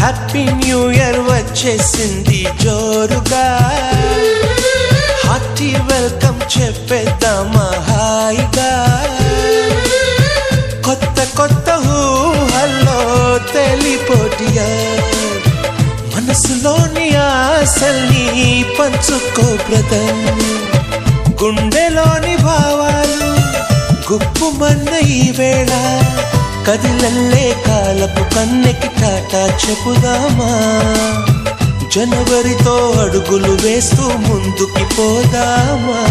Happy new year వచ్చేసింది జోరుగా, hearty welcome చెప్పేద్దామా హాయిగా. కొత్త కొత్త ఊహల్లో తెలిపోటియా, మనసులోని ఆశల్ని పంచుకో బ్రదర్. గుండెలోని భావాలు గుప్పుమన్న ఈ వేళ, కదిలల్లే కాలపు కన్నెకి టాటా చెప్పుదామా. జనవరితో అడుగులు వేస్తూ ముందుకి పోదామా.